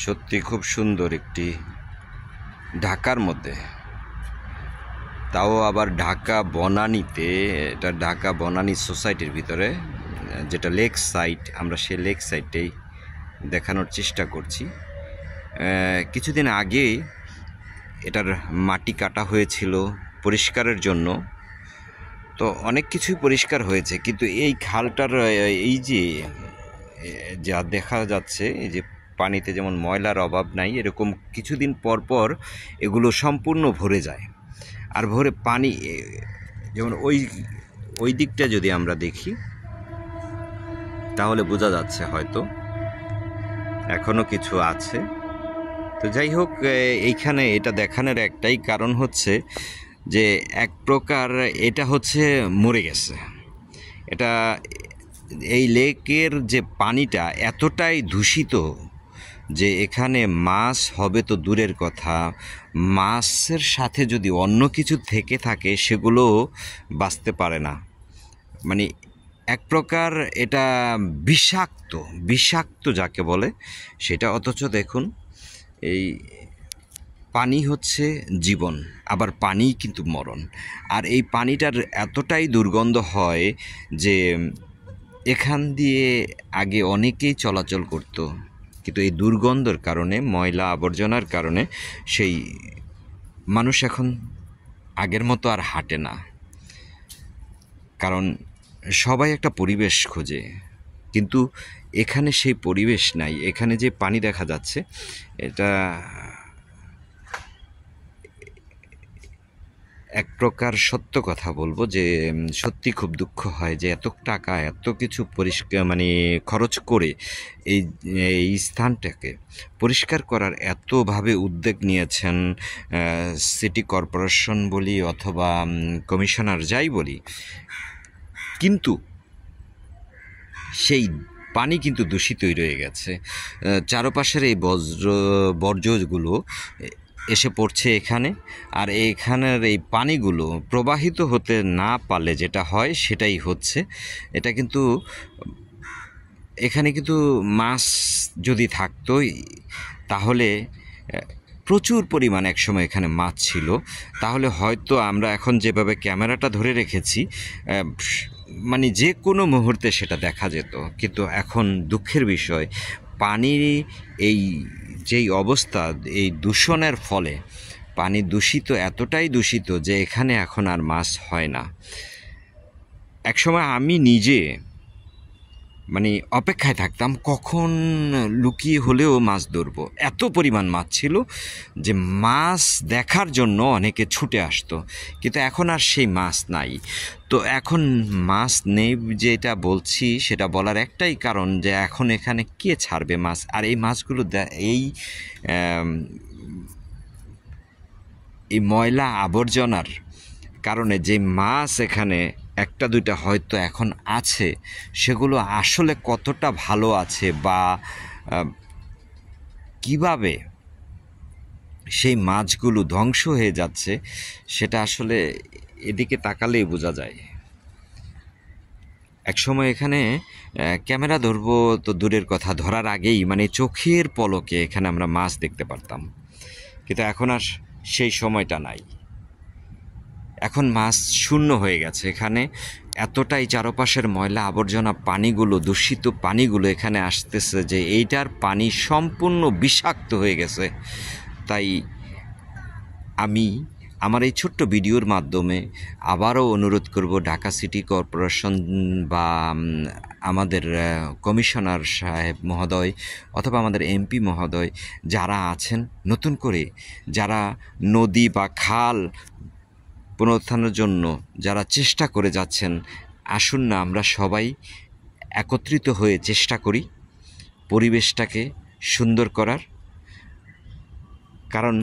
সত্যি খুব সুন্দর একটি ঢাকার মধ্যে, তাও আবার ঢাকা বনানীতে। এটা ঢাকা বনানী সোসাইটির ভিতরে, যেটা লেক সাইড। আমরা সেই লেক সাইডটাই দেখানোর চেষ্টা করছি। কিছুদিন আগে এটার মাটি কাটা হয়েছিল পরিষ্কারের জন্য, তো অনেক কিছুই পরিষ্কার হয়েছে, কিন্তু এই খালটার এই যে যা দেখা যাচ্ছে, এই যে পানিতে যেমন ময়লার অভাব নাই, এরকম কিছুদিন পর পর এগুলো সম্পূর্ণ ভরে যায়। আর ভরে পানি, যেমন ওই দিকটা যদি আমরা দেখি তাহলে বোঝা যাচ্ছে হয়তো এখনো কিছু আছে। তো যাই হোক, এইখানে এটা দেখানোর একটাই কারণ হচ্ছে যে এক প্রকার এটা হচ্ছে মরে গেছে। এটা এই লেকের যে পানিটা এতটাই দূষিত যে এখানে মাছ হবে তো দূরের কথা, মাছের সাথে যদি অন্য কিছু থেকে থাকে সেগুলো বাঁচতে পারে না। মানে এক প্রকার এটা বিষাক্ত, বিষাক্ত যাকে বলে সেটা। অথচ দেখুন, এই পানি হচ্ছে জীবন, আবার পানিই কিন্তু মরণ। আর এই পানিটার এতটাই দুর্গন্ধ হয় যে এখান দিয়ে আগে অনেকেই চলাচল করত, কিন্তু এই দুর্গন্ধের কারণে, ময়লা আবর্জনার কারণে সেই মানুষ এখন আগের মতো আর হাঁটে না। কারণ সবাই একটা পরিবেশ খোঁজে, কিন্তু এখানে সেই পরিবেশ নাই। এখানে যে পানি দেখা যাচ্ছে, এটা এক প্রকার সত্য কথা বলবো যে সত্যি খুব দুঃখ হয় যে এত টাকা, এত কিছু পরিষ্কার খরচ করে এই স্থানটাকে পরিষ্কার করার এতভাবে উদ্যোগ নিয়েছেন সিটি কর্পোরেশন বলি অথবা কমিশনার যাই বলি, কিন্তু সেই পানি কিন্তু দূষিতই রয়ে গেছে। চারপাশের এই বর্জ্যগুলো এসে পড়ছে এখানে, আর এইখানের এই পানিগুলো প্রবাহিত হতে না পারলে যেটা হয় সেটাই হচ্ছে। এটা কিন্তু এখানে কিন্তু মাছ যদি থাকতো তাহলে প্রচুর পরিমাণ একসময় এখানে মাছ ছিল, তাহলে হয়তো আমরা এখন যেভাবে ক্যামেরাটা ধরে রেখেছি যে কোনো মুহূর্তে সেটা দেখা যেত। কিন্তু এখন দুঃখের বিষয়, পানির এই যেই অবস্থা, এই দূষণের ফলে পানি দূষিত, এতটাই দূষিত যে এখানে এখন আর মাছ হয় না। একসময় আমি নিজে অপেক্ষায় থাকতাম কখন লুকিয়ে হলেও মাছ ধরবো। এত পরিমাণ মাছ ছিল যে মাছ দেখার জন্য অনেকে ছুটে আসতো, কিন্তু এখন আর সেই মাছ নাই। তো এখন মাছ নেই যেটা বলছি, সেটা বলার একটাই কারণ যে এখন এখানে কে ছাড়বে মাছ। আর এই মাছগুলো এই ময়লা আবর্জনার কারণে যে মাছ এখানে একটা দুইটা হয়তো এখন আছে, সেগুলো আসলে কতটা ভালো আছে বা কিভাবে সেই মাছগুলো ধ্বংস হয়ে যাচ্ছে, সেটা আসলে এদিকে তাকালেই বোঝা যায়। একসময় এখানে ক্যামেরা ধরবো তো দূরের কথা, ধরার আগেই চোখের পলকে এখানে আমরা মাছ দেখতে পারতাম, কিন্তু এখন আর সেই সময়টা নাই। এখন মাছ শূন্য হয়ে গেছে এখানে। এতটাই চারপাশের ময়লা আবর্জনা পানিগুলো, দূষিত পানিগুলো এখানে আসতেছে যে এইটার পানি সম্পূর্ণ বিষাক্ত হয়ে গেছে। তাই আমি আমার এই ছোট্ট ভিডিওর মাধ্যমে আবারও অনুরোধ করব ঢাকা সিটি কর্পোরেশন বা আমাদের কমিশনার সাহেব মহোদয় অথবা আমাদের এমপি মহোদয় যারা আছেন, নতুন করে যারা নদী বা খাল পুনরুত্থানের জন্য যারা চেষ্টা করে যাচ্ছেন, আসুন না আমরা সবাই একত্রিত হয়ে চেষ্টা করি পরিবেশটাকে সুন্দর করার। কারণ